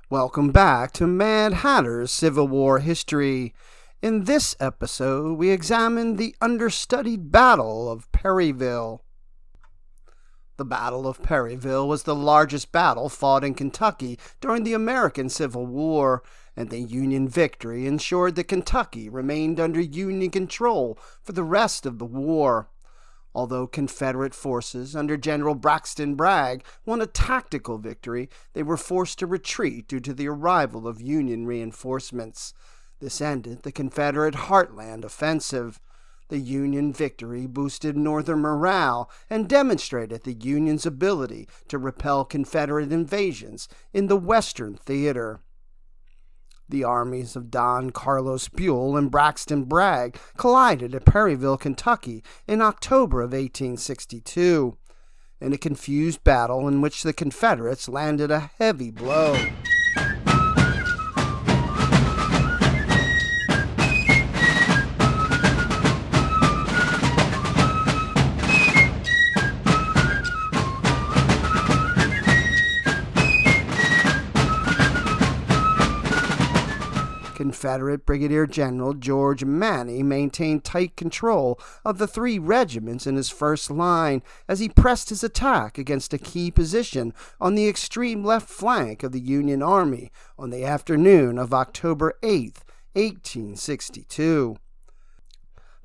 Welcome back to Mad Hatter's Civil War history. In this episode, we examine the understudied Battle of Perryville. The Battle of Perryville was the largest battle fought in Kentucky during the American Civil War, and the Union victory ensured that Kentucky remained under Union control for the rest of the war. Although Confederate forces under General Braxton Bragg won a tactical victory, they were forced to retreat due to the arrival of Union reinforcements. This ended the Confederate Heartland Offensive. The Union victory boosted Northern morale and demonstrated the Union's ability to repel Confederate invasions in the Western theater. The armies of Don Carlos Buell and Braxton Bragg collided at Perryville, Kentucky in October of 1862, in a confused battle in which the Confederates landed a heavy blow. Confederate Brigadier General George Manny maintained tight control of the three regiments in his first line as he pressed his attack against a key position on the extreme left flank of the Union Army on the afternoon of October 8, 1862.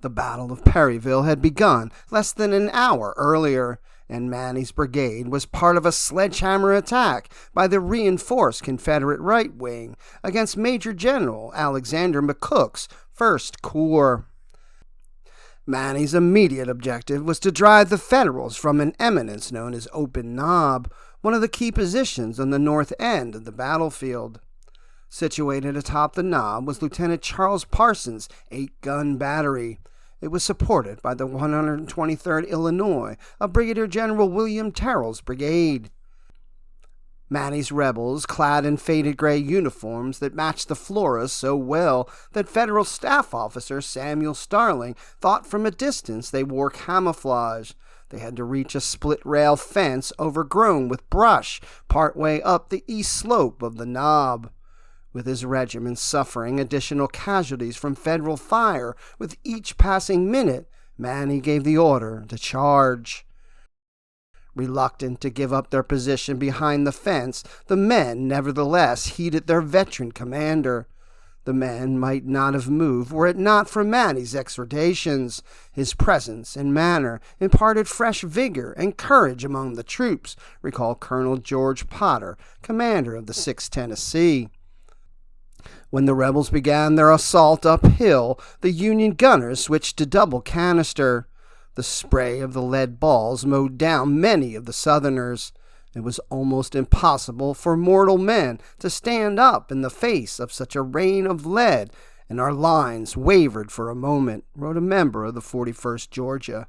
The Battle of Perryville had begun less than an hour earlier, and Manny's brigade was part of a sledgehammer attack by the reinforced Confederate right wing against Major General Alexander McCook's 1st Corps. Manny's immediate objective was to drive the Federals from an eminence known as Open Knob, one of the key positions on the north end of the battlefield. Situated atop the knob was Lieutenant Charles Parsons' 8-gun battery. It was supported by the 123rd Illinois of Brigadier General William Terrell's brigade. Manny's rebels, clad in faded gray uniforms that matched the floras so well that Federal Staff Officer Samuel Starling thought from a distance they wore camouflage. They had to reach a split-rail fence overgrown with brush partway up the east slope of the knob. With his regiment suffering additional casualties from Federal fire with each passing minute, Manny gave the order to charge. Reluctant to give up their position behind the fence, the men nevertheless heeded their veteran commander. The men might not have moved were it not for Manny's exhortations. His presence and manner imparted fresh vigor and courage among the troops, recalled Colonel George Potter, commander of the 6th Tennessee. When the rebels began their assault uphill, the Union gunners switched to double canister. The spray of the lead balls mowed down many of the Southerners. It was almost impossible for mortal men to stand up in the face of such a rain of lead, and our lines wavered for a moment, wrote a member of the 41st Georgia.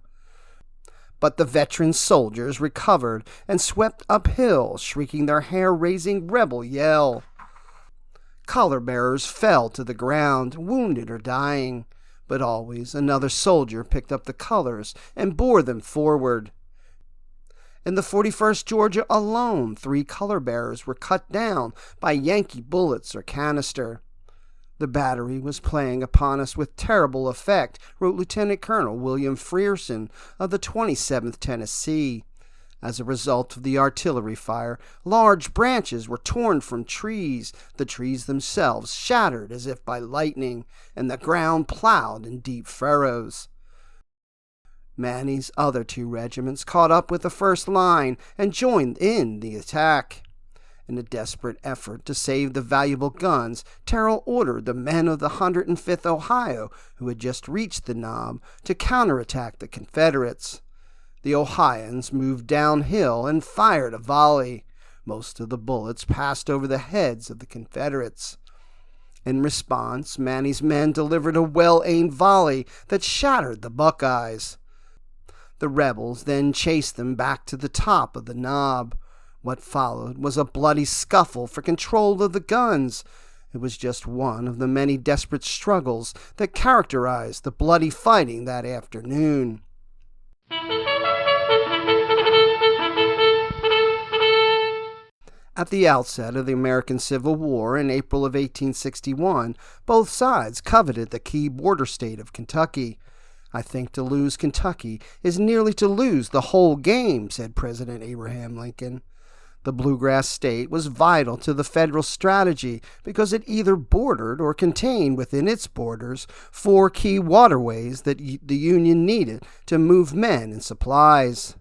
But the veteran soldiers recovered and swept uphill, shrieking their hair-raising rebel yell. Color-bearers fell to the ground, wounded or dying, but always another soldier picked up the colors and bore them forward. In the 41st Georgia alone, 3 color-bearers were cut down by Yankee bullets or canister. The battery was playing upon us with terrible effect, wrote Lieutenant Colonel William Frierson of the 27th Tennessee. As a result of the artillery fire, large branches were torn from trees, the trees themselves shattered as if by lightning, and the ground plowed in deep furrows. Manny's other 2 regiments caught up with the first line and joined in the attack. In a desperate effort to save the valuable guns, Terrell ordered the men of the 105th Ohio, who had just reached the knob, to counterattack the Confederates. The Ohioans moved downhill and fired a volley. Most of the bullets passed over the heads of the Confederates. In response, Manny's men delivered a well-aimed volley that shattered the Buckeyes. The rebels then chased them back to the top of the knob. What followed was a bloody scuffle for control of the guns. It was just one of the many desperate struggles that characterized the bloody fighting that afternoon. At the outset of the American Civil War in April of 1861, both sides coveted the key border state of Kentucky. "I think to lose Kentucky is nearly to lose the whole game," said President Abraham Lincoln. The bluegrass state was vital to the federal strategy because it either bordered or contained within its borders 4 key waterways that the Union needed to move men and supplies.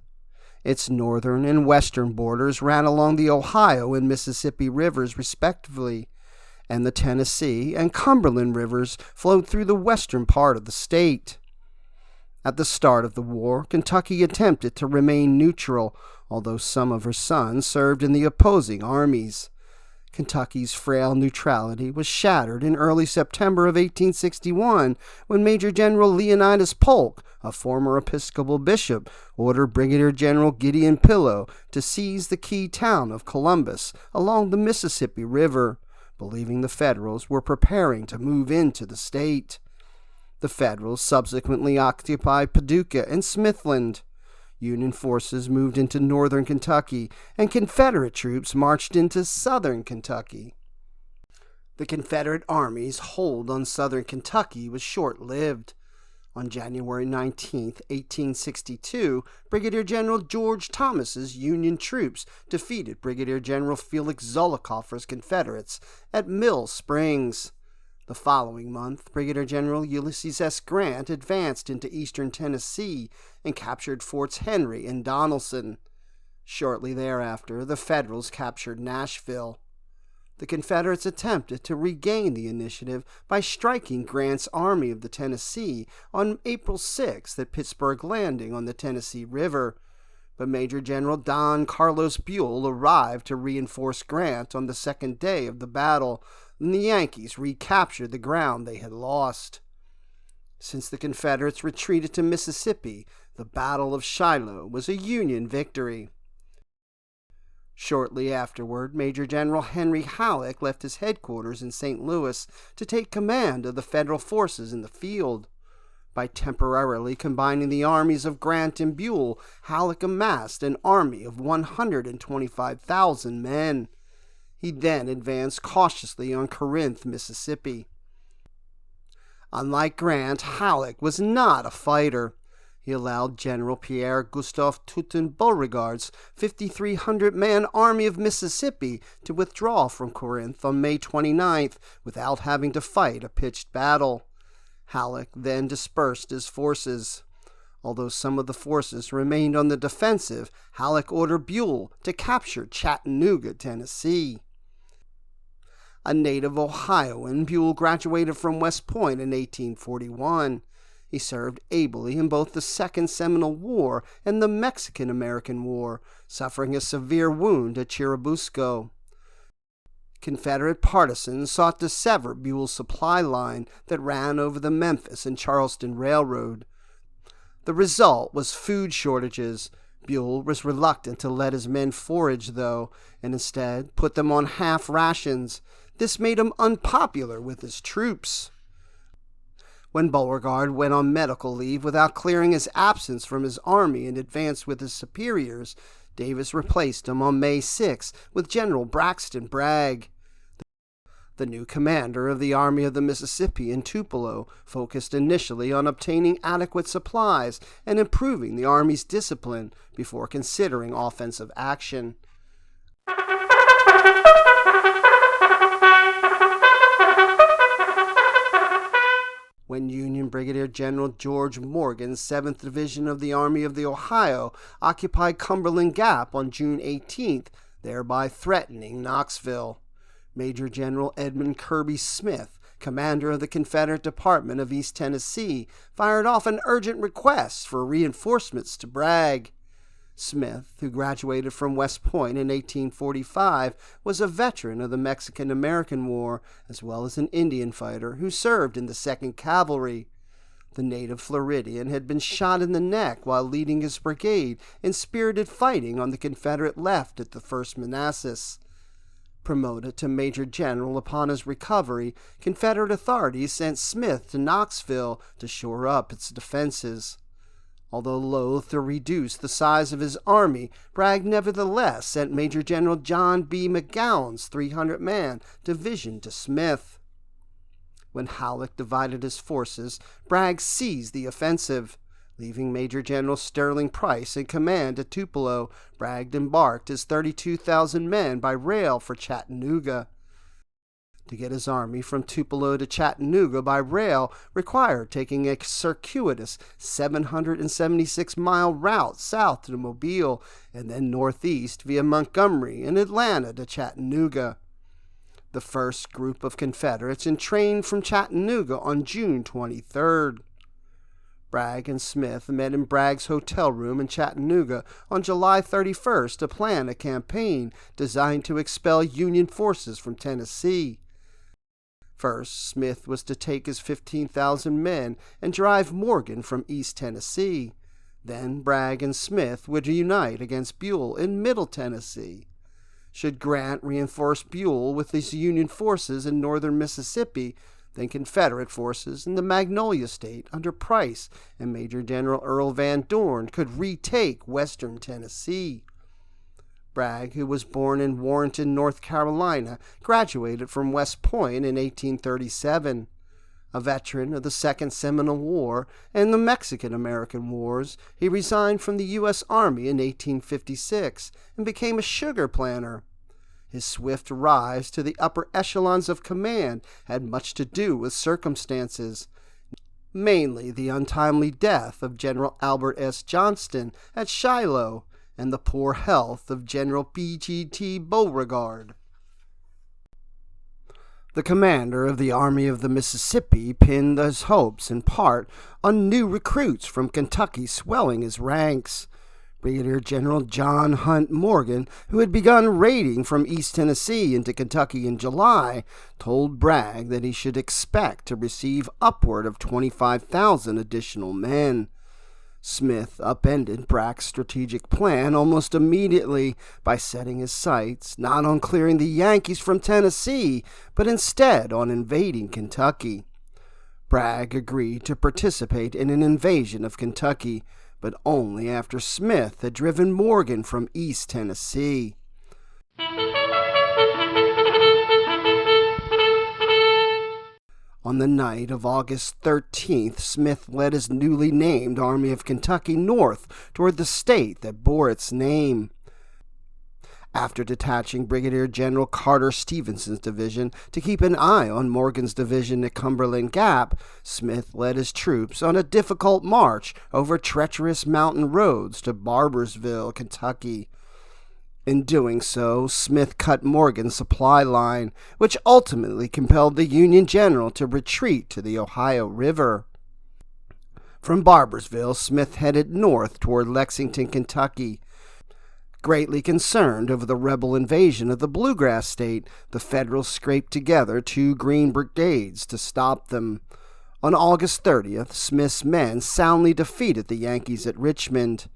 Its northern and western borders ran along the Ohio and Mississippi rivers respectively, and the Tennessee and Cumberland rivers flowed through the western part of the state. At the start of the war, Kentucky attempted to remain neutral, although some of her sons served in the opposing armies. Kentucky's frail neutrality was shattered in early September of 1861 when Major General Leonidas Polk, a former Episcopal bishop, ordered Brigadier General Gideon Pillow to seize the key town of Columbus along the Mississippi River, believing the Federals were preparing to move into the state. The Federals subsequently occupied Paducah and Smithland. Union forces moved into northern Kentucky, and Confederate troops marched into southern Kentucky. The Confederate Army's hold on southern Kentucky was short-lived. On January 19, 1862, Brigadier General George Thomas's Union troops defeated Brigadier General Felix Zollicoffer's Confederates at Mill Springs. The following month, Brigadier General Ulysses S. Grant advanced into eastern Tennessee and captured Forts Henry and Donelson. Shortly thereafter, the Federals captured Nashville. The Confederates attempted to regain the initiative by striking Grant's Army of the Tennessee on April 6 at Pittsburgh Landing on the Tennessee River, but Major General Don Carlos Buell arrived to reinforce Grant on the second day of the battle, and the Yankees recaptured the ground they had lost. Since the Confederates retreated to Mississippi, the Battle of Shiloh was a Union victory. Shortly afterward, Major General Henry Halleck left his headquarters in St. Louis to take command of the Federal forces in the field. By temporarily combining the armies of Grant and Buell, Halleck amassed an army of 125,000 men. He then advanced cautiously on Corinth, Mississippi. Unlike Grant, Halleck was not a fighter. He allowed General Pierre Gustave Touton Beauregard's 5,300-man Army of Mississippi to withdraw from Corinth on May 29th without having to fight a pitched battle. Halleck then dispersed his forces. Although some of the forces remained on the defensive, Halleck ordered Buell to capture Chattanooga, Tennessee. A native Ohioan, Buell graduated from West Point in 1841. He served ably in both the Second Seminole War and the Mexican-American War, suffering a severe wound at Churubusco. Confederate partisans sought to sever Buell's supply line that ran over the Memphis and Charleston Railroad. The result was food shortages. Buell was reluctant to let his men forage, though, and instead put them on half rations. This made him unpopular with his troops. When Beauregard went on medical leave without clearing his absence from his army and advanced with his superiors, Davis replaced him on May 6 with General Braxton Bragg. The new commander of the Army of the Mississippi in Tupelo focused initially on obtaining adequate supplies and improving the Army's discipline before considering offensive action. When Union Brigadier General George Morgan's 7th Division of the Army of the Ohio occupied Cumberland Gap on June 18th, thereby threatening Knoxville. Major General Edmund Kirby Smith, commander of the Confederate Department of East Tennessee, fired off an urgent request for reinforcements to Bragg. Smith, who graduated from West Point in 1845, was a veteran of the Mexican-American War, as well as an Indian fighter who served in the 2nd Cavalry. The native Floridian had been shot in the neck while leading his brigade in spirited fighting on the Confederate left at the 1st Manassas. Promoted to Major General upon his recovery, Confederate authorities sent Smith to Knoxville to shore up its defenses. Although loath to reduce the size of his army, Bragg nevertheless sent Major General John B. McGowan's 300-man division to Smith. When Halleck divided his forces, Bragg seized the offensive. Leaving Major General Sterling Price in command at Tupelo, Bragg embarked his 32,000 men by rail for Chattanooga. To get his army from Tupelo to Chattanooga by rail required taking a circuitous 776-mile route south to Mobile and then northeast via Montgomery and Atlanta to Chattanooga. The first group of Confederates entrained from Chattanooga on June 23rd. Bragg and Smith met in Bragg's hotel room in Chattanooga on July 31st to plan a campaign designed to expel Union forces from Tennessee. First, Smith was to take his 15,000 men and drive Morgan from East Tennessee. Then Bragg and Smith would unite against Buell in Middle Tennessee. Should Grant reinforce Buell with his Union forces in northern Mississippi, then Confederate forces in the Magnolia State under Price and Major General Earl Van Dorn could retake western Tennessee. Bragg, who was born in Warrenton, North Carolina, graduated from West Point in 1837. A veteran of the Second Seminole War and the Mexican-American Wars, he resigned from the U.S. Army in 1856 and became a sugar planter. His swift rise to the upper echelons of command had much to do with circumstances, mainly the untimely death of General Albert S. Johnston at Shiloh and the poor health of General P.G.T. Beauregard. The commander of the Army of the Mississippi pinned his hopes in part on new recruits from Kentucky swelling his ranks. Brigadier General John Hunt Morgan, who had begun raiding from East Tennessee into Kentucky in July, told Bragg that he should expect to receive upward of 25,000 additional men. Smith upended Bragg's strategic plan almost immediately by setting his sights not on clearing the Yankees from Tennessee, but instead on invading Kentucky. Bragg agreed to participate in an invasion of Kentucky, but only after Smith had driven Morgan from East Tennessee. On the night of August 13th, Smith led his newly named Army of Kentucky north toward the state that bore its name. After detaching Brigadier General Carter Stevenson's division to keep an eye on Morgan's division at Cumberland Gap, Smith led his troops on a difficult march over treacherous mountain roads to Barbersville, Kentucky. In doing so, Smith cut Morgan's supply line, which ultimately compelled the Union general to retreat to the Ohio River. From Barbersville, Smith headed north toward Lexington, Kentucky. Greatly concerned over the rebel invasion of the Bluegrass State, the Federals scraped together 2 Green brigades to stop them. On August 30th, Smith's men soundly defeated the Yankees at Richmond.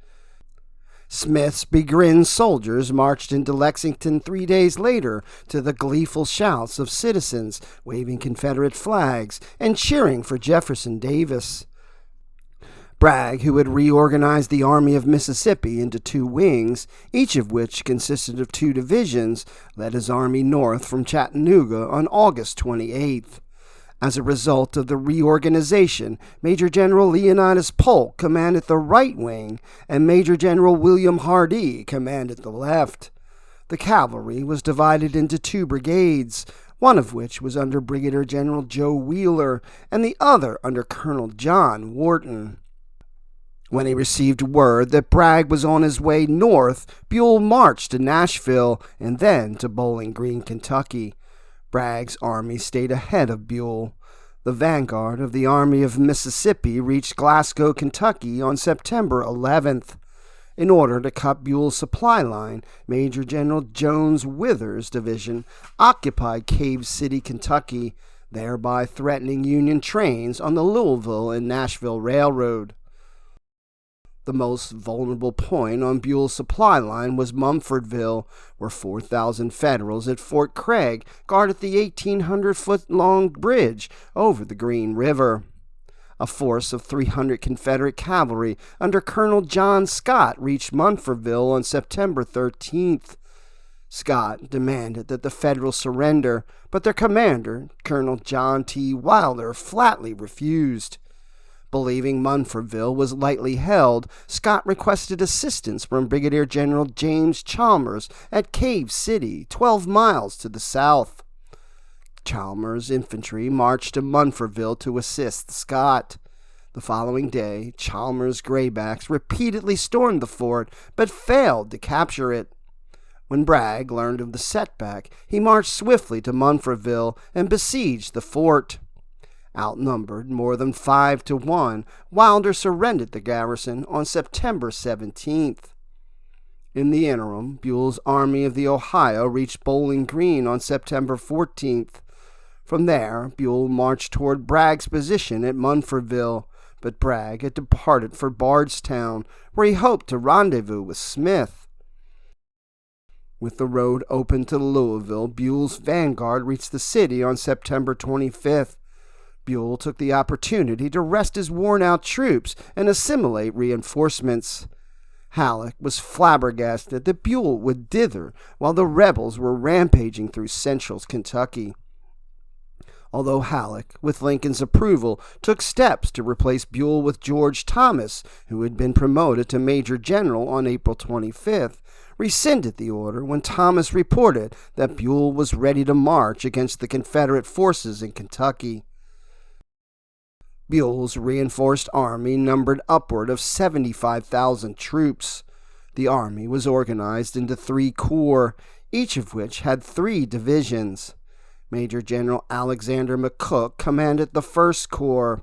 Smith's begrimed soldiers marched into Lexington 3 days later to the gleeful shouts of citizens waving Confederate flags and cheering for Jefferson Davis. Bragg, who had reorganized the Army of Mississippi into 2 wings, each of which consisted of 2 divisions, led his army north from Chattanooga on August 28th. As a result of the reorganization, Major General Leonidas Polk commanded the right wing, and Major General William Hardee commanded the left. The cavalry was divided into 2 brigades, one of which was under Brigadier General Joe Wheeler, and the other under Colonel John Wharton. When he received word that Bragg was on his way north, Buell marched to Nashville and then to Bowling Green, Kentucky. Bragg's army stayed ahead of Buell. The vanguard of the Army of Mississippi reached Glasgow, Kentucky on September 11th. In order to cut Buell's supply line, Major General Jones Withers' division occupied Cave City, Kentucky, thereby threatening Union trains on the Louisville and Nashville Railroad. The most vulnerable point on Buell's supply line was Mumfordville, where 4,000 Federals at Fort Craig guarded the 1,800-foot-long bridge over the Green River. A force of 300 Confederate cavalry under Colonel John Scott reached Munfordville on September 13th. Scott demanded that the Federals surrender, but their commander, Colonel John T. Wilder, flatly refused. Believing Munfordville was lightly held, Scott requested assistance from Brigadier General James Chalmers at Cave City, 12 miles to the south. Chalmers' infantry marched to Munfordville to assist Scott. The following day, Chalmers' Graybacks repeatedly stormed the fort, but failed to capture it. When Bragg learned of the setback, he marched swiftly to Munfordville and besieged the fort. Outnumbered more than 5-1, Wilder surrendered the garrison on September 17th. In the interim, Buell's Army of the Ohio reached Bowling Green on September 14th. From there, Buell marched toward Bragg's position at Munfordville, but Bragg had departed for Bardstown, where he hoped to rendezvous with Smith. With the road open to Louisville, Buell's vanguard reached the city on September 25th. Buell took the opportunity to rest his worn-out troops and assimilate reinforcements. Halleck was flabbergasted that Buell would dither while the rebels were rampaging through central Kentucky. Although Halleck, with Lincoln's approval, took steps to replace Buell with George Thomas, who had been promoted to Major General on April 25th, rescinded the order when Thomas reported that Buell was ready to march against the Confederate forces in Kentucky. Buell's reinforced army numbered upward of 75,000 troops. The army was organized into 3 corps, each of which had 3 divisions. Major General Alexander McCook commanded the 1st Corps.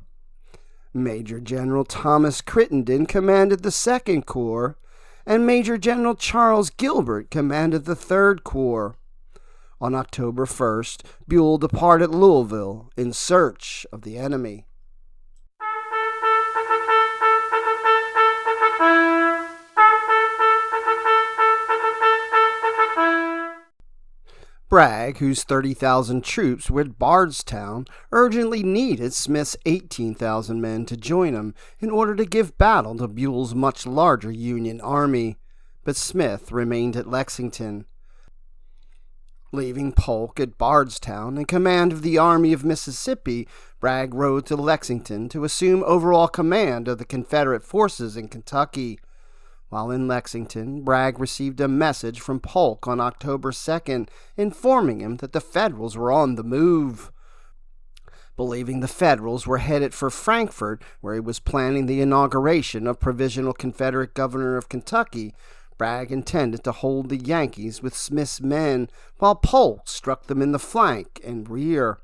Major General Thomas Crittenden commanded the 2nd Corps, and Major General Charles Gilbert commanded the 3rd Corps. On October 1st, Buell departed Louisville in search of the enemy. Bragg, whose 30,000 troops were at Bardstown, urgently needed Smith's 18,000 men to join him in order to give battle to Buell's much larger Union army, but Smith remained at Lexington. Leaving Polk at Bardstown in command of the Army of Mississippi, Bragg rode to Lexington to assume overall command of the Confederate forces in Kentucky. While in Lexington, Bragg received a message from Polk on October 2nd, informing him that the Federals were on the move. Believing the Federals were headed for Frankfort, where he was planning the inauguration of Provisional Confederate Governor of Kentucky, Bragg intended to hold the Yankees with Smith's men, while Polk struck them in the flank and rear.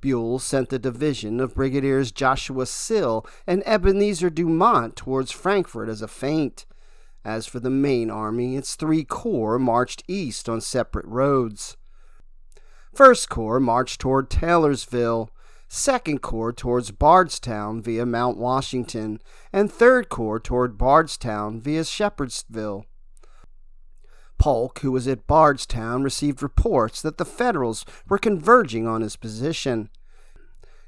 Buell sent the division of Brigadiers Joshua Sill and Ebenezer Dumont towards Frankfort as a feint. As for the main army, its 3 corps marched east on separate roads. 1st Corps marched toward Taylorsville, 2nd Corps towards Bardstown via Mount Washington, and 3rd Corps toward Bardstown via Shepherdsville. Polk, who was at Bardstown, received reports that the Federals were converging on his position.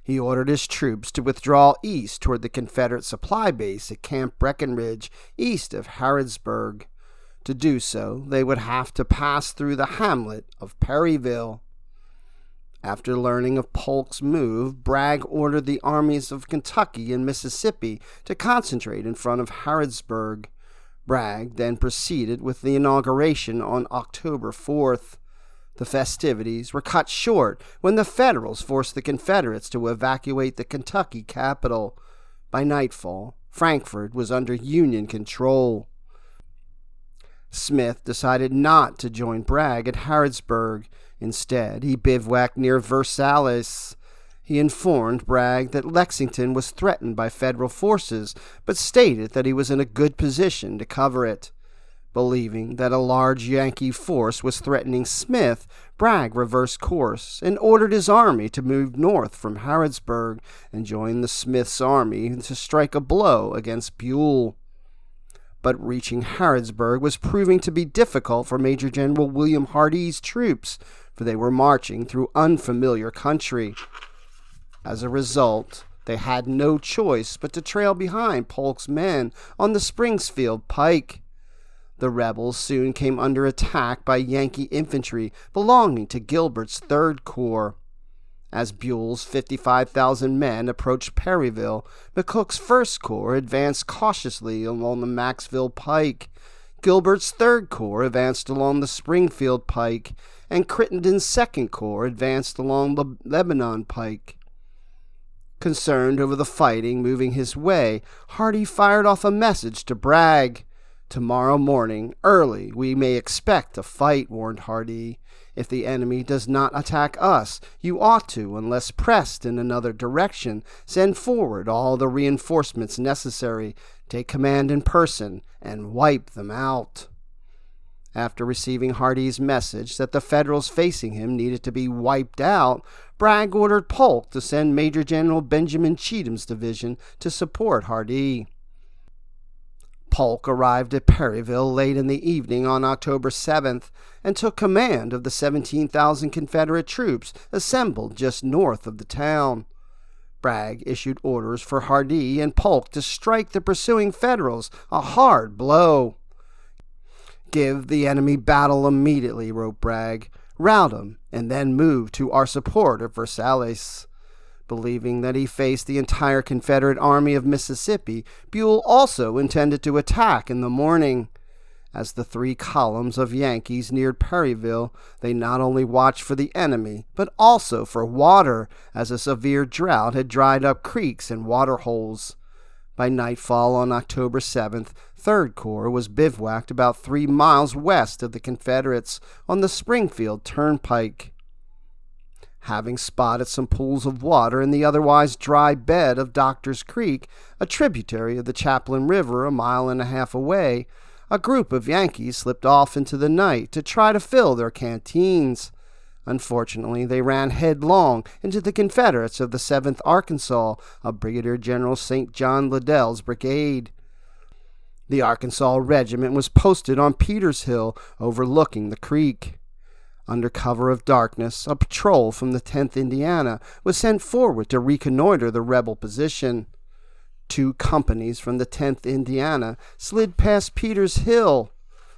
He ordered his troops to withdraw east toward the Confederate supply base at Camp Breckinridge, east of Harrodsburg. To do so, they would have to pass through the hamlet of Perryville. After learning of Polk's move, Bragg ordered the armies of Kentucky and Mississippi to concentrate in front of Harrodsburg. Bragg then proceeded with the inauguration on October 4th. The festivities were cut short when the Federals forced the Confederates to evacuate the Kentucky capital. By nightfall, Frankfort was under Union control. Smith decided not to join Bragg at Harrodsburg. Instead, he bivouacked near Versailles. He informed Bragg that Lexington was threatened by Federal forces, but stated that he was in a good position to cover it. Believing that a large Yankee force was threatening Smith, Bragg reversed course and ordered his army to move north from Harrodsburg and join the Smith's army to strike a blow against Buell. But reaching Harrodsburg was proving to be difficult for Major General William Hardee's troops, for they were marching through unfamiliar country. As a result, They had no choice but to trail behind Polk's men on the Springfield pike. The rebels soon came under attack by Yankee infantry belonging to Gilbert's 3rd Corps. As Buell's 55,000 men approached Perryville, McCook's 1st Corps advanced cautiously along the Maxville pike. Gilbert's 3rd Corps advanced along the Springfield pike, and Crittenden's 2nd Corps advanced along the Lebanon pike. Concerned over the fighting moving his way, Hardee fired off a message to Bragg. "Tomorrow morning, early, we may expect a fight," warned Hardee. "If the enemy does not attack us, you ought to, unless pressed in another direction, send forward all the reinforcements necessary, take command in person, and wipe them out." After receiving Hardee's message that the Federals facing him needed to be wiped out, Bragg ordered Polk to send Major General Benjamin Cheatham's division to support Hardee. Polk arrived at Perryville late in the evening on October 7th and took command of the 17,000 Confederate troops assembled just north of the town. Bragg issued orders for Hardee and Polk to strike the pursuing Federals a hard blow. "Give the enemy battle immediately," wrote Bragg. "Rout 'em, and then move to our support at Versailles." Believing that he faced the entire Confederate Army of Mississippi, Buell also intended to attack in the morning. As the 3 columns of Yankees neared Perryville, they not only watched for the enemy, but also for water, as a severe drought had dried up creeks and water holes. By nightfall on October 7th, 3rd Corps was bivouacked about 3 miles west of the Confederates on the Springfield Turnpike. Having spotted some pools of water in the otherwise dry bed of Doctor's Creek, a tributary of the Chaplin River a mile and a half away, a group of Yankees slipped off into the night to try to fill their canteens. Unfortunately, they ran headlong into the Confederates of the 7th Arkansas, of Brigadier General St. John Liddell's brigade. The Arkansas Regiment was posted on Peters Hill, overlooking the creek. Under cover of darkness, a patrol from the 10th Indiana was sent forward to reconnoiter the rebel position. 2 companies from the 10th Indiana slid past Peters Hill.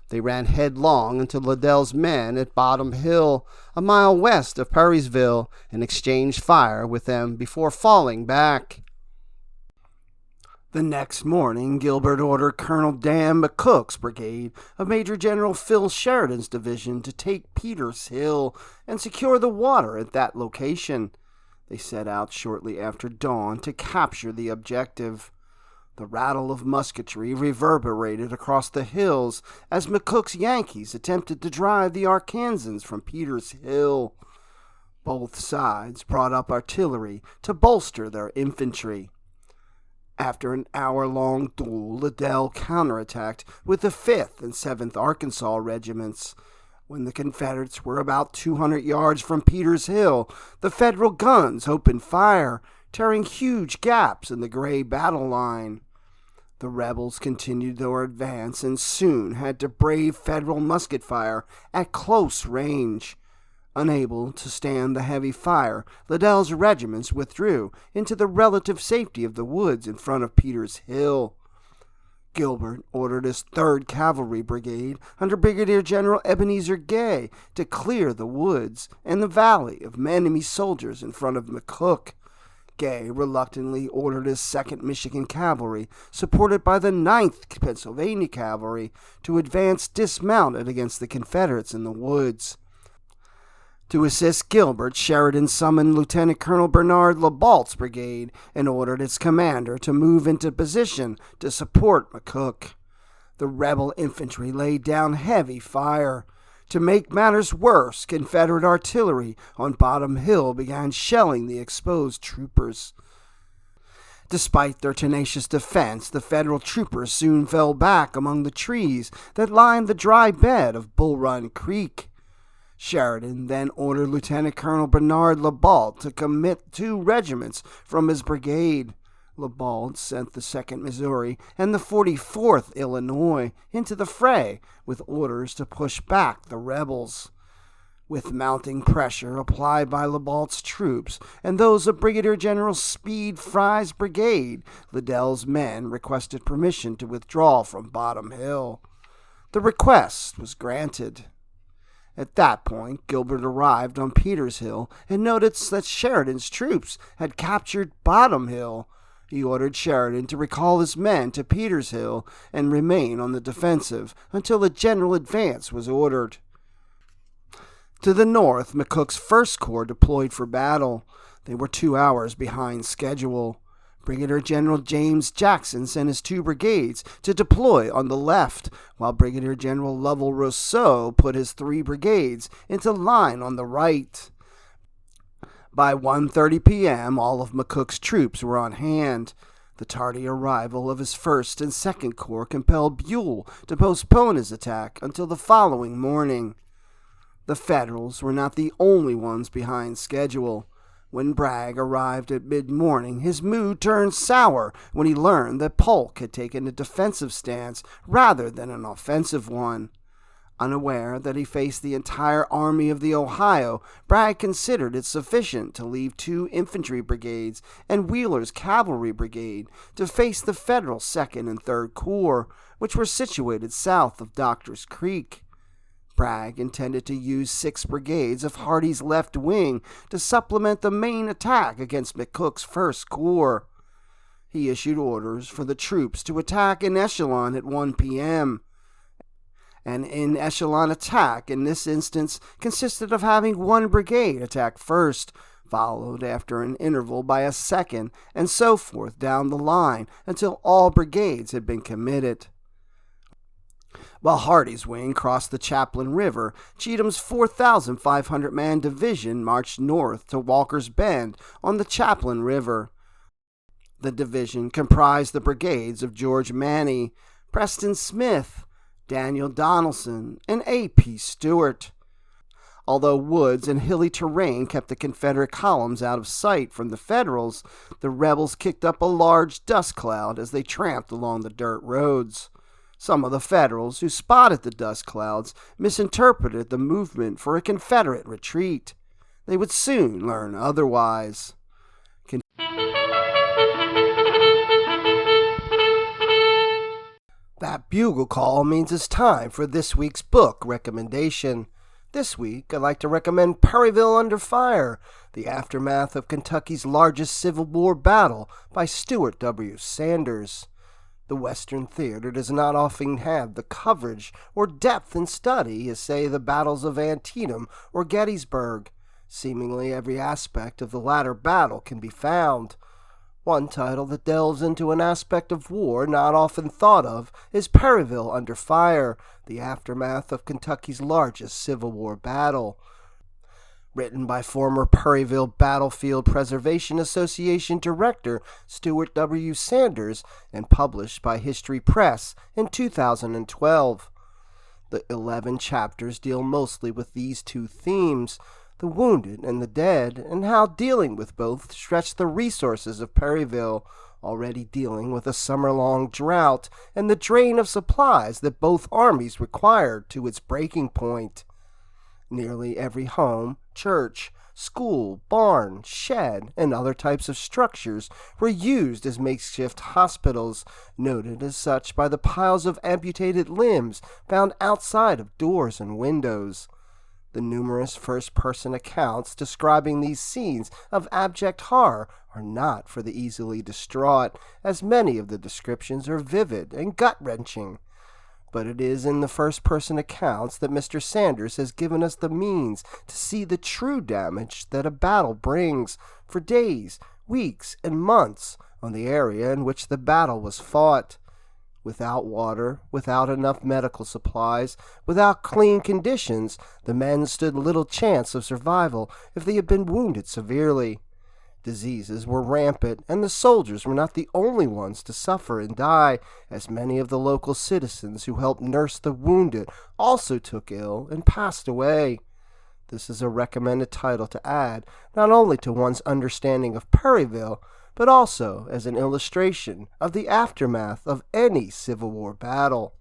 They ran headlong into Liddell's men at Bottom Hill, a mile west of Perrysville, and exchanged fire with them before falling back. The next morning, Gilbert ordered Colonel Dan McCook's brigade of Major General Phil Sheridan's division to take Peters Hill and secure the water at that location. They set out shortly after dawn to capture the objective. The rattle of musketry reverberated across the hills as McCook's Yankees attempted to drive the Arkansans from Peters Hill. Both sides brought up artillery to bolster their infantry. After an hour-long duel, Liddell counterattacked with the 5th and 7th Arkansas regiments. When the Confederates were about 200 yards from Peters Hill, the Federal guns opened fire, tearing huge gaps in the gray battle line. The rebels continued their advance and soon had to brave Federal musket fire at close range. Unable to stand the heavy fire, Liddell's regiments withdrew into the relative safety of the woods in front of Peters Hill. Gilbert ordered his 3rd Cavalry Brigade under Brigadier General Ebenezer Gay to clear the woods and the valley of enemy soldiers in front of McCook. Gay reluctantly ordered his 2nd Michigan Cavalry, supported by the 9th Pennsylvania Cavalry, to advance dismounted against the Confederates in the woods. To assist Gilbert, Sheridan summoned Lieutenant Colonel Bernard Labalt's brigade and ordered its commander to move into position to support McCook. The rebel infantry laid down heavy fire. To make matters worse, Confederate artillery on Bottom Hill began shelling the exposed troopers. Despite their tenacious defense, the Federal troopers soon fell back among the trees that lined the dry bed of Bull Run Creek. Sheridan then ordered Lieutenant Colonel Bernard Labalt to commit 2 regiments from his brigade. Labalt sent the 2nd Missouri and the 44th Illinois into the fray with orders to push back the rebels. With mounting pressure applied by Labalt's troops and those of Brigadier General Speed Fry's brigade, Liddell's men requested permission to withdraw from Bottom Hill. The request was granted. At that point, Gilbert arrived on Peters Hill and noticed that Sheridan's troops had captured Bottom Hill. He ordered Sheridan to recall his men to Peters Hill and remain on the defensive until a general advance was ordered. To the north, McCook's 1st Corps deployed for battle. They were 2 hours behind schedule. Brigadier General James Jackson sent his 2 brigades to deploy on the left, while Brigadier General Lovell Rousseau put his 3 brigades into line on the right. By 1:30 p.m., all of McCook's troops were on hand. The tardy arrival of his 1st and 2nd Corps compelled Buell to postpone his attack until the following morning. The Federals were not the only ones behind schedule. When Bragg arrived at mid-morning, his mood turned sour when he learned that Polk had taken a defensive stance rather than an offensive one. Unaware that he faced the entire Army of the Ohio, Bragg considered it sufficient to leave 2 infantry brigades and Wheeler's cavalry brigade to face the Federal 2nd and 3rd Corps, which were situated south of Doctors Creek. Bragg intended to use 6 brigades of Hardee's left wing to supplement the main attack against McCook's 1st Corps. He issued orders for the troops to attack in echelon at 1 p.m. An in-echelon attack in this instance consisted of having 1 brigade attack first, followed after an interval by a 2nd, and so forth down the line until all brigades had been committed. While Hardee's wing crossed the Chaplin River, Cheatham's 4,500-man division marched north to Walker's Bend on the Chaplin River. The division comprised the brigades of George Manny, Preston Smith, Daniel Donaldson, and A.P. Stewart. Although woods and hilly terrain kept the Confederate columns out of sight from the Federals, the rebels kicked up a large dust cloud as they tramped along the dirt roads. Some of the Federals who spotted the dust clouds misinterpreted the movement for a Confederate retreat. They would soon learn otherwise. That bugle call means it's time for this week's book recommendation. This week, I'd like to recommend Perryville Under Fire, The Aftermath of Kentucky's Largest Civil War Battle by Stuart W. Sanders. The Western theater does not often have the coverage or depth in study as, say, the battles of Antietam or Gettysburg. Seemingly every aspect of the latter battle can be found. One title that delves into an aspect of war not often thought of is Perryville Under Fire, The Aftermath of Kentucky's Largest Civil War Battle. Written by former Perryville Battlefield Preservation Association Director Stuart W. Sanders and published by History Press in 2012. The 11 chapters deal mostly with these 2 themes, the wounded and the dead, and how dealing with both stretched the resources of Perryville, already dealing with a summer-long drought and the drain of supplies that both armies required to its breaking point. Nearly every home, church, school, barn, shed, and other types of structures were used as makeshift hospitals, noted as such by the piles of amputated limbs found outside of doors and windows. The numerous first-person accounts describing these scenes of abject horror are not for the easily distraught, as many of the descriptions are vivid and gut-wrenching. But it is in the first-person accounts that Mr. Sanders has given us the means to see the true damage that a battle brings for days, weeks, and months on the area in which the battle was fought. Without water, without enough medical supplies, without clean conditions, the men stood little chance of survival if they had been wounded severely. Diseases were rampant, and the soldiers were not the only ones to suffer and die, as many of the local citizens who helped nurse the wounded also took ill and passed away. This is a recommended title to add, not only to one's understanding of Perryville, but also as an illustration of the aftermath of any Civil War battle.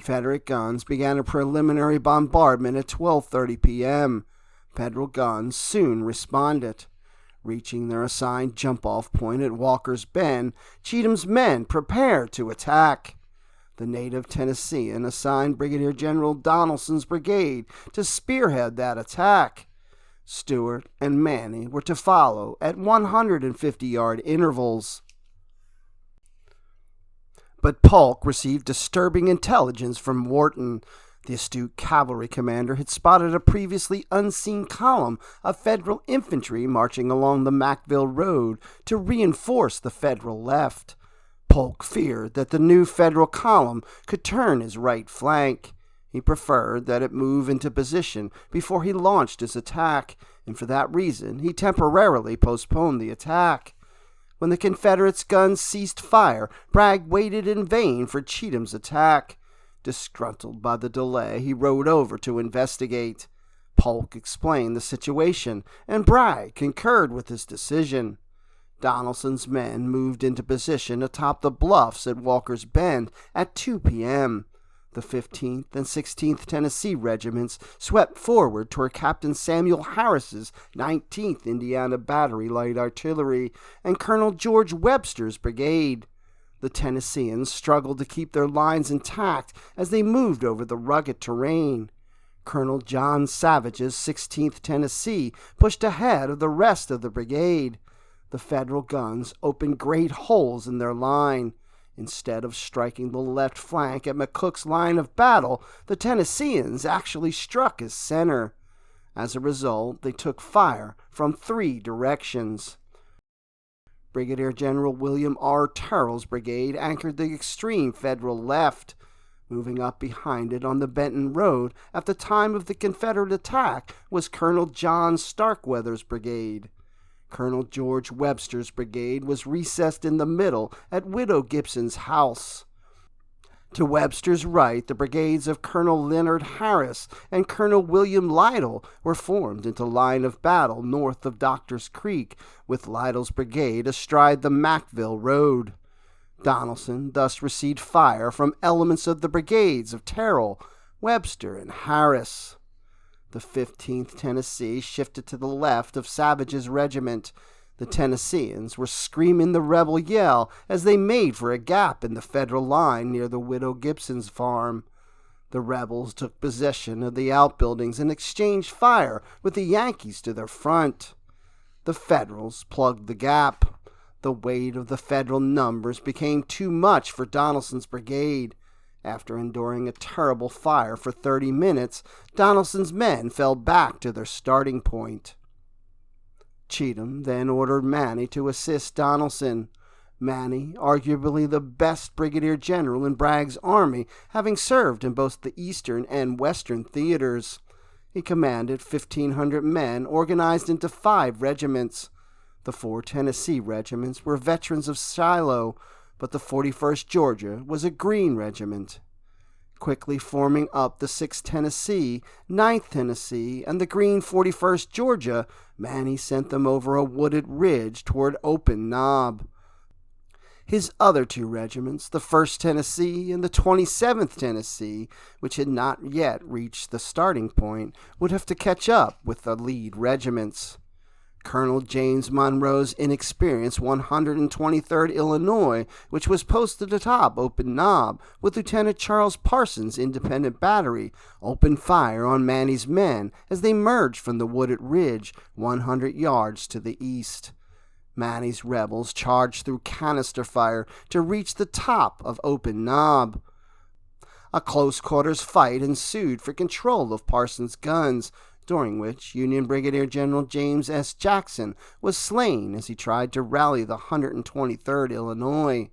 Confederate guns began a preliminary bombardment at 12:30 p.m. Federal guns soon responded. Reaching their assigned jump-off point at Walker's Bend, Cheatham's men prepared to attack. The native Tennessean assigned Brigadier General Donelson's brigade to spearhead that attack. Stewart and Manny were to follow at 150-yard intervals. But Polk received disturbing intelligence from Wharton. The astute cavalry commander had spotted a previously unseen column of Federal infantry marching along the Mackville Road to reinforce the Federal left. Polk feared that the new Federal column could turn his right flank. He preferred that it move into position before he launched his attack, and for that reason he temporarily postponed the attack. When the Confederates' guns ceased fire, Bragg waited in vain for Cheatham's attack. Disgruntled by the delay, he rode over to investigate. Polk explained the situation, and Bragg concurred with his decision. Donelson's men moved into position atop the bluffs at Walker's Bend at 2 p.m. The 15th and 16th Tennessee regiments swept forward toward Captain Samuel Harris's 19th Indiana Battery Light Artillery and Colonel George Webster's brigade. The Tennesseans struggled to keep their lines intact as they moved over the rugged terrain. Colonel John Savage's 16th Tennessee pushed ahead of the rest of the brigade. The Federal guns opened great holes in their line. Instead of striking the left flank at McCook's line of battle, the Tennesseans actually struck his center. As a result, they took fire from 3 directions. Brigadier General William R. Terrell's brigade anchored the extreme Federal left. Moving up behind it on the Benton Road at the time of the Confederate attack was Colonel John Starkweather's brigade. Colonel George Webster's brigade was recessed in the middle at Widow Gibson's house. To Webster's right, the brigades of Colonel Leonard Harris and Colonel William Lytle were formed into line of battle north of Doctor's Creek, with Lytle's brigade astride the Mackville Road. Donelson thus received fire from elements of the brigades of Terrell, Webster, and Harris. The 15th Tennessee shifted to the left of Savage's regiment. The Tennesseans were screaming the rebel yell as they made for a gap in the Federal line near the Widow Gibson's farm. The rebels took possession of the outbuildings and exchanged fire with the Yankees to their front. The Federals plugged the gap. The weight of the Federal numbers became too much for Donelson's brigade. After enduring a terrible fire for 30 minutes, Donelson's men fell back to their starting point. Cheatham then ordered Manny to assist Donelson. Manny, arguably the best brigadier general in Bragg's army, having served in both the eastern and western theaters. He commanded 1,500 men organized into 5 regiments. The 4 Tennessee regiments were veterans of Shiloh, but the 41st Georgia was a Green regiment. Quickly forming up the 6th Tennessee, 9th Tennessee, and the Green 41st Georgia, Manny sent them over a wooded ridge toward Open Knob. His other 2 regiments, the 1st Tennessee and the 27th Tennessee, which had not yet reached the starting point, would have to catch up with the lead regiments. Colonel James Monroe's inexperienced 123rd Illinois, which was posted atop Open Knob, with Lieutenant Charles Parsons' independent battery, opened fire on Manny's men as they merged from the wooded ridge 100 yards to the east. Manny's rebels charged through canister fire to reach the top of Open Knob. A close-quarters fight ensued for control of Parsons' guns, during which Union Brigadier General James S. Jackson was slain as he tried to rally the 123rd Illinois.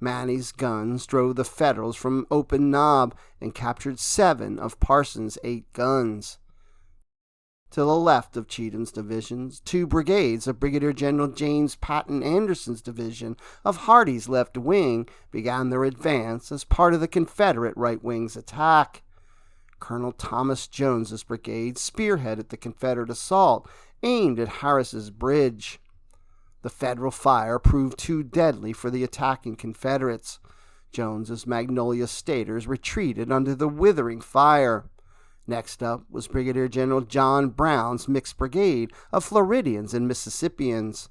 Manny's guns drove the Federals from Open Knob and captured 7 of Parsons' 8 guns. To the left of Cheatham's divisions, 2 brigades of Brigadier General James Patton Anderson's division of Hardee's left wing began their advance as part of the Confederate right wing's attack. Colonel Thomas Jones's brigade spearheaded the Confederate assault aimed at Harris's Bridge. The Federal fire proved too deadly for the attacking Confederates. Jones's Magnolia Staters retreated under the withering fire. Next up was Brigadier General John Brown's mixed brigade of Floridians and Mississippians.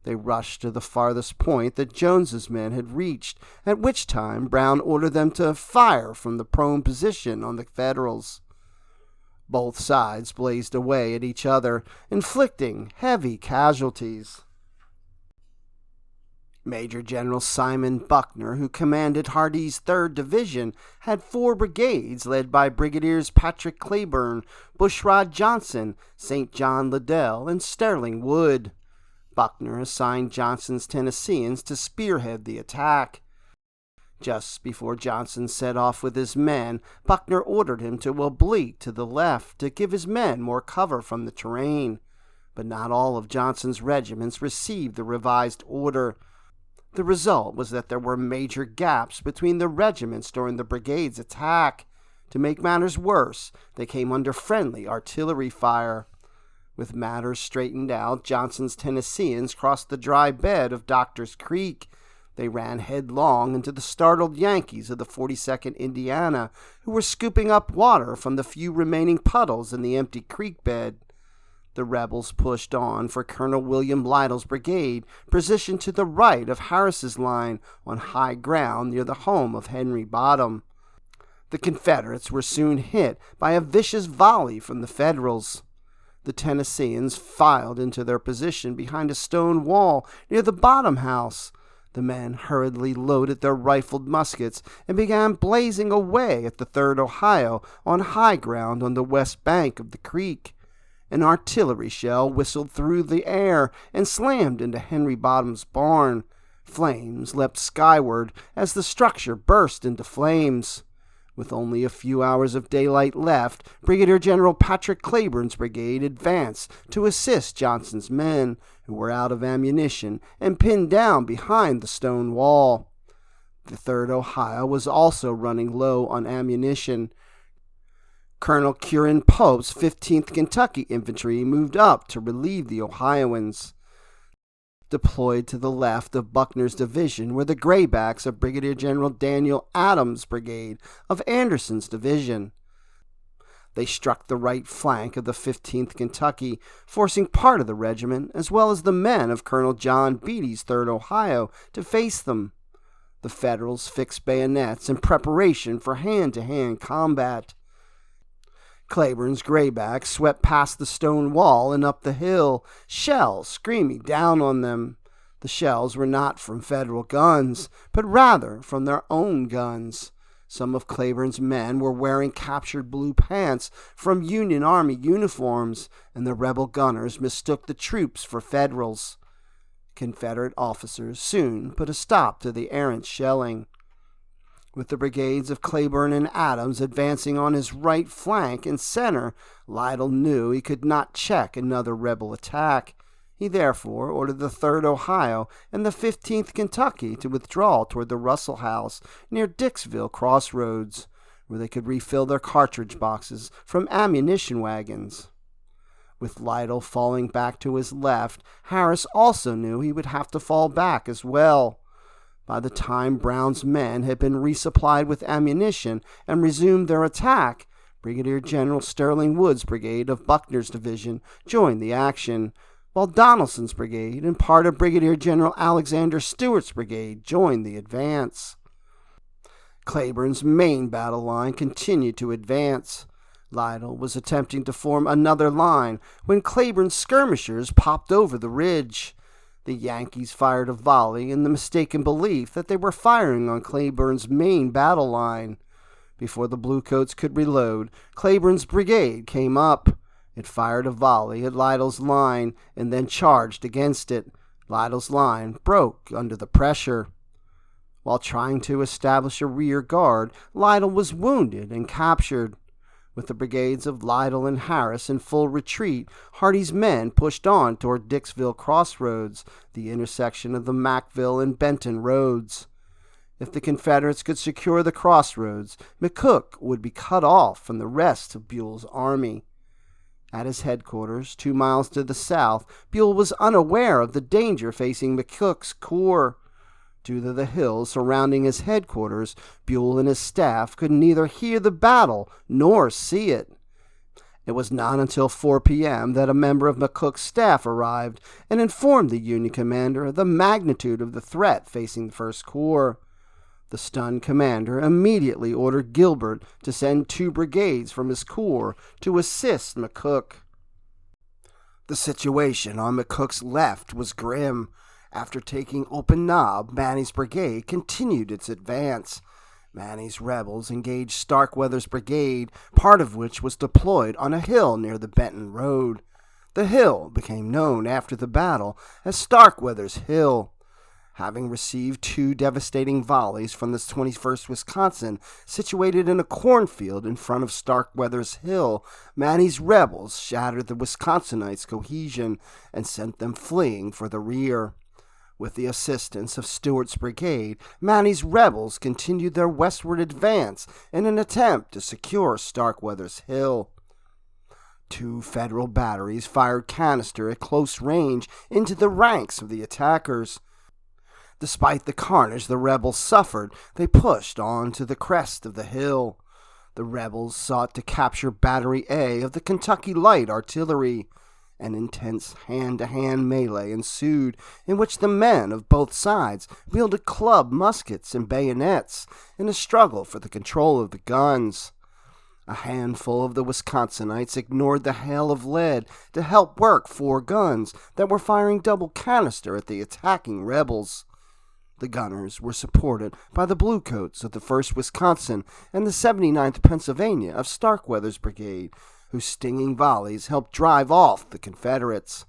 They rushed to the farthest point that Jones's men had reached, at which time Brown ordered them to fire from the prone position on the Federals. Both sides blazed away at each other, inflicting heavy casualties. Major General Simon Buckner, who commanded Hardee's 3rd Division, had 4 brigades led by Brigadiers Patrick Claiborne, Bushrod Johnson, St. John Liddell, and Sterling Wood. Buckner assigned Johnson's Tennesseans to spearhead the attack. Just before Johnson set off with his men, Buckner ordered him to oblique to the left to give his men more cover from the terrain. But not all of Johnson's regiments received the revised order. The result was that there were major gaps between the regiments during the brigade's attack. To make matters worse, they came under friendly artillery fire. With matters straightened out, Johnson's Tennesseans crossed the dry bed of Doctor's Creek. They ran headlong into the startled Yankees of the 42nd Indiana, who were scooping up water from the few remaining puddles in the empty creek bed. The rebels pushed on for Colonel William Lytle's brigade, positioned to the right of Harris's line on high ground near the home of Henry Bottom. The Confederates were soon hit by a vicious volley from the Federals. The Tennesseans filed into their position behind a stone wall near the Bottom House. The men hurriedly loaded their rifled muskets and began blazing away at the 3rd Ohio on high ground on the west bank of the creek. An artillery shell whistled through the air and slammed into Henry Bottom's barn. Flames leapt skyward as the structure burst into flames. With only a few hours of daylight left, Brigadier General Patrick Claiborne's brigade advanced to assist Johnson's men, who were out of ammunition and pinned down behind the stone wall. The 3rd Ohio was also running low on ammunition. Colonel Curin Pope's 15th Kentucky Infantry moved up to relieve the Ohioans. Deployed to the left of Buckner's division were the Graybacks of Brigadier General Daniel Adams' brigade of Anderson's division. They struck the right flank of the 15th Kentucky, forcing part of the regiment, as well as the men of Colonel John Beatty's 3rd Ohio, to face them. The Federals fixed bayonets in preparation for hand-to-hand combat. Claiborne's Graybacks swept past the stone wall and up the hill, shells screaming down on them. The shells were not from Federal guns, but rather from their own guns. Some of Claiborne's men were wearing captured blue pants from Union Army uniforms, and the rebel gunners mistook the troops for Federals. Confederate officers soon put a stop to the errant shelling. With the brigades of Claiborne and Adams advancing on his right flank and center, Lytle knew he could not check another rebel attack. He therefore ordered the 3rd Ohio and the 15th Kentucky to withdraw toward the Russell House near Dixville Crossroads, where they could refill their cartridge boxes from ammunition wagons. With Lytle falling back to his left, Harris also knew he would have to fall back as well. By the time Brown's men had been resupplied with ammunition and resumed their attack, Brigadier General Sterling Wood's brigade of Buckner's division joined the action, while Donelson's brigade and part of Brigadier General Alexander Stewart's brigade joined the advance. Claiborne's main battle line continued to advance. Lytle was attempting to form another line when Claiborne's skirmishers popped over the ridge. The Yankees fired a volley in the mistaken belief that they were firing on Claiborne's main battle line. Before the Bluecoats could reload, Claiborne's brigade came up. It fired a volley at Lytle's line and then charged against it. Lytle's line broke under the pressure. While trying to establish a rear guard, Lytle was wounded and captured. With the brigades of Lytle and Harris in full retreat, Hardee's men pushed on toward Dixville Crossroads, the intersection of the Mackville and Benton roads. If the Confederates could secure the crossroads, McCook would be cut off from the rest of Buell's army. At his headquarters, 2 miles to the south, Buell was unaware of the danger facing McCook's corps. Due to the hills surrounding his headquarters, Buell and his staff could neither hear the battle nor see it. It was not until 4 p.m. that a member of McCook's staff arrived and informed the Union commander of the magnitude of the threat facing the First Corps. The stunned commander immediately ordered Gilbert to send 2 brigades from his corps to assist McCook. The situation on McCook's left was grim. After taking Open Knob, Manny's brigade continued its advance. Manny's rebels engaged Starkweather's brigade, part of which was deployed on a hill near the Benton Road. The hill became known after the battle as Starkweather's Hill. Having received 2 devastating volleys from the 21st Wisconsin, situated in a cornfield in front of Starkweather's Hill, Manny's rebels shattered the Wisconsinites' cohesion and sent them fleeing for the rear. With the assistance of Stewart's brigade, Manny's rebels continued their westward advance in an attempt to secure Starkweather's Hill. 2 Federal batteries fired canister at close range into the ranks of the attackers. Despite the carnage the rebels suffered, they pushed on to the crest of the hill. The rebels sought to capture Battery A of the Kentucky Light Artillery. An intense hand-to-hand melee ensued, in which the men of both sides wielded club muskets and bayonets in a struggle for the control of the guns. A handful of the Wisconsinites ignored the hail of lead to help work 4 guns that were firing double canister at the attacking rebels. The gunners were supported by the Bluecoats of the 1st Wisconsin and the 79th Pennsylvania of Starkweather's brigade, whose stinging volleys helped drive off the Confederates.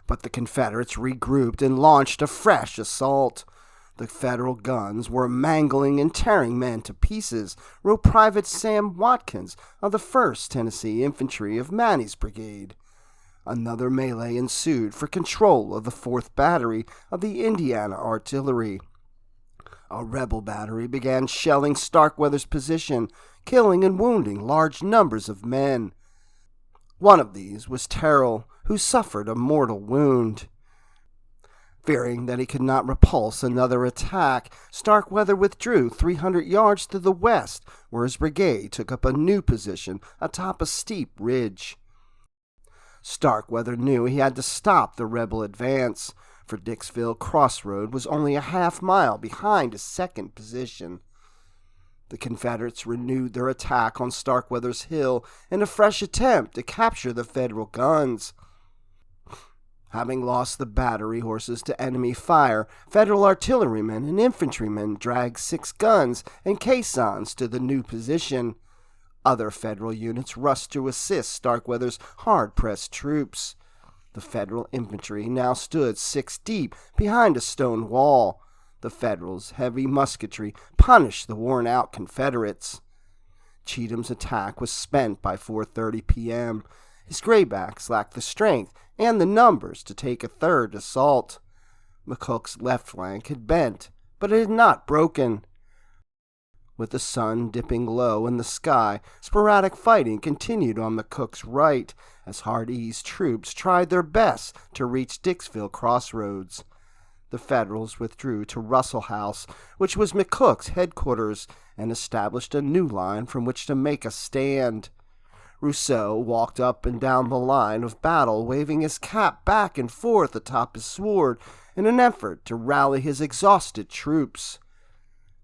But the Confederates regrouped and launched a fresh assault. The Federal guns were mangling and tearing men to pieces, wrote Private Sam Watkins of the 1st Tennessee Infantry of Manny's brigade. Another melee ensued for control of the 4th Battery of the Indiana Artillery. A rebel battery began shelling Starkweather's position, killing and wounding large numbers of men. One of these was Terrell, who suffered a mortal wound. Fearing that he could not repulse another attack, Starkweather withdrew 300 yards to the west, where his brigade took up a new position atop a steep ridge. Starkweather knew he had to stop the rebel advance, for Dixville Crossroad was only a half-mile behind his second position. The Confederates renewed their attack on Starkweather's Hill in a fresh attempt to capture the Federal guns. Having lost the battery horses to enemy fire, Federal artillerymen and infantrymen dragged 6 guns and caissons to the new position. Other Federal units rushed to assist Starkweather's hard-pressed troops. The Federal infantry now stood 6 deep behind a stone wall. The Federals' heavy musketry punished the worn-out Confederates. Cheatham's attack was spent by 4:30 p.m. His graybacks lacked the strength and the numbers to take a third assault. McCook's left flank had bent, but it had not broken. With the sun dipping low in the sky, sporadic fighting continued on McCook's right, as Hardee's troops tried their best to reach Dixville Crossroads. The Federals withdrew to Russell House, which was McCook's headquarters, and established a new line from which to make a stand. Rousseau walked up and down the line of battle, waving his cap back and forth atop his sword in an effort to rally his exhausted troops.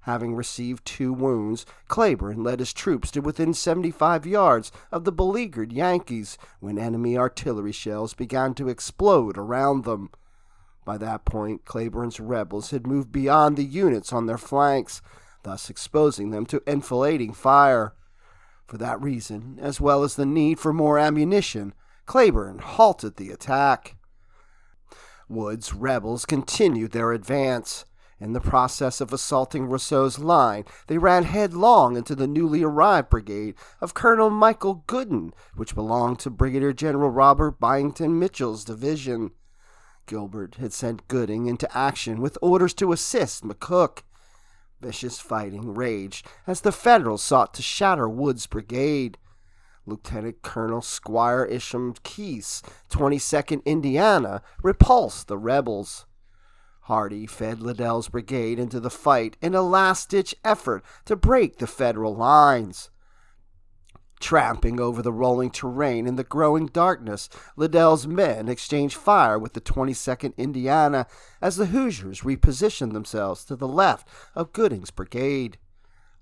Having received 2 wounds, Claiborne led his troops to within 75 yards of the beleaguered Yankees when enemy artillery shells began to explode around them. By that point, Claiborne's rebels had moved beyond the units on their flanks, thus exposing them to enfilading fire. For that reason, as well as the need for more ammunition, Claiborne halted the attack. Wood's rebels continued their advance. In the process of assaulting Rousseau's line, they ran headlong into the newly arrived brigade of Colonel Michael Gooden, which belonged to Brigadier General Robert Byington Mitchell's division. Gilbert had sent Gooding into action with orders to assist McCook. Vicious fighting raged as the Federals sought to shatter Wood's brigade. Lieutenant Colonel Squire Isham Keese, 22nd Indiana, repulsed the rebels. Hardee fed Liddell's brigade into the fight in a last-ditch effort to break the Federal lines. Tramping over the rolling terrain in the growing darkness, Liddell's men exchanged fire with the 22nd Indiana as the Hoosiers repositioned themselves to the left of Gooding's brigade.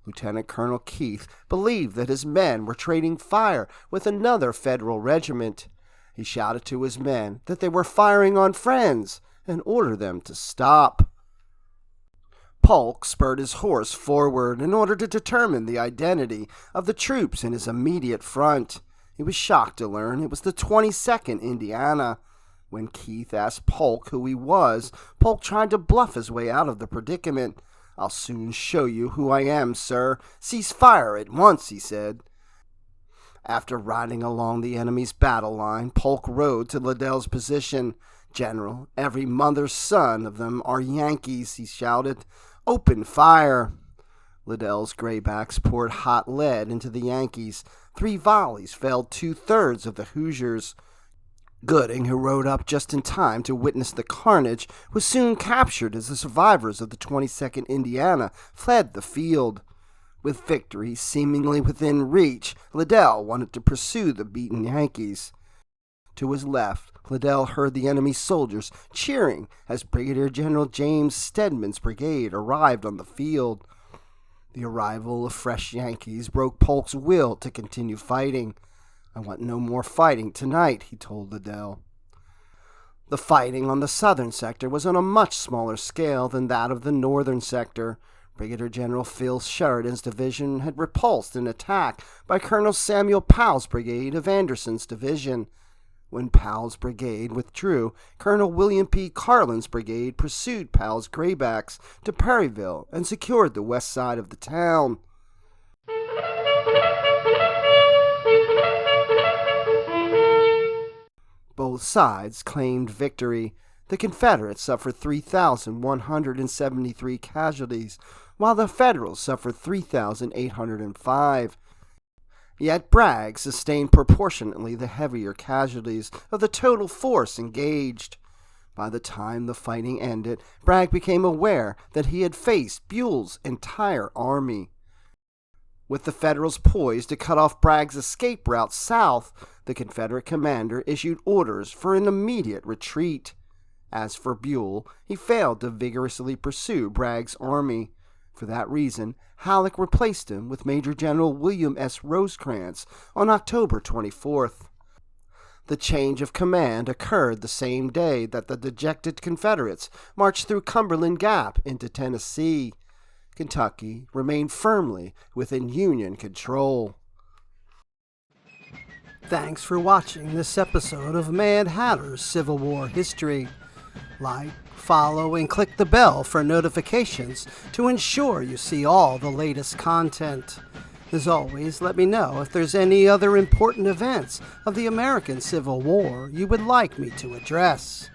Lieutenant Colonel Keith believed that his men were trading fire with another Federal regiment. He shouted to his men that they were firing on friends and ordered them to stop. Polk spurred his horse forward in order to determine the identity of the troops in his immediate front. He was shocked to learn it was the 22nd Indiana. When Keith asked Polk who he was, Polk tried to bluff his way out of the predicament. "I'll soon show you who I am, sir. Cease fire at once," he said. After riding along the enemy's battle line, Polk rode to Liddell's position. "General, every mother's son of them are Yankees," he shouted. "Open fire!" Liddell's graybacks poured hot lead into the Yankees. 3 volleys felled 2/3 of the Hoosiers. Gooding, who rode up just in time to witness the carnage, was soon captured as the survivors of the 22nd Indiana fled the field. With victory seemingly within reach, Liddell wanted to pursue the beaten Yankees. To his left, Liddell heard the enemy's soldiers cheering as Brigadier General James Stedman's brigade arrived on the field. The arrival of fresh Yankees broke Polk's will to continue fighting. "I want no more fighting tonight," he told Liddell. The fighting on the southern sector was on a much smaller scale than that of the northern sector. Brigadier General Phil Sheridan's division had repulsed an attack by Colonel Samuel Powell's brigade of Anderson's division. When Powell's brigade withdrew, Colonel William P. Carlin's brigade pursued Powell's graybacks to Perryville and secured the west side of the town. Both sides claimed victory. The Confederates suffered 3,173 casualties, while the Federals suffered 3,805. Yet Bragg sustained proportionately the heavier casualties of the total force engaged. By the time the fighting ended, Bragg became aware that he had faced Buell's entire army. With the Federals poised to cut off Bragg's escape route south, the Confederate commander issued orders for an immediate retreat. As for Buell, he failed to vigorously pursue Bragg's army. For that reason, Halleck replaced him with Major General William S. Rosecrans on October 24th. The change of command occurred the same day that the dejected Confederates marched through Cumberland Gap into Tennessee. Kentucky remained firmly within Union control. Thanks for watching this episode of Mad Hatter's Civil War History. Like, follow, and click the bell for notifications to ensure you see all the latest content. As always, let me know if there's any other important events of the American Civil War you would like me to address.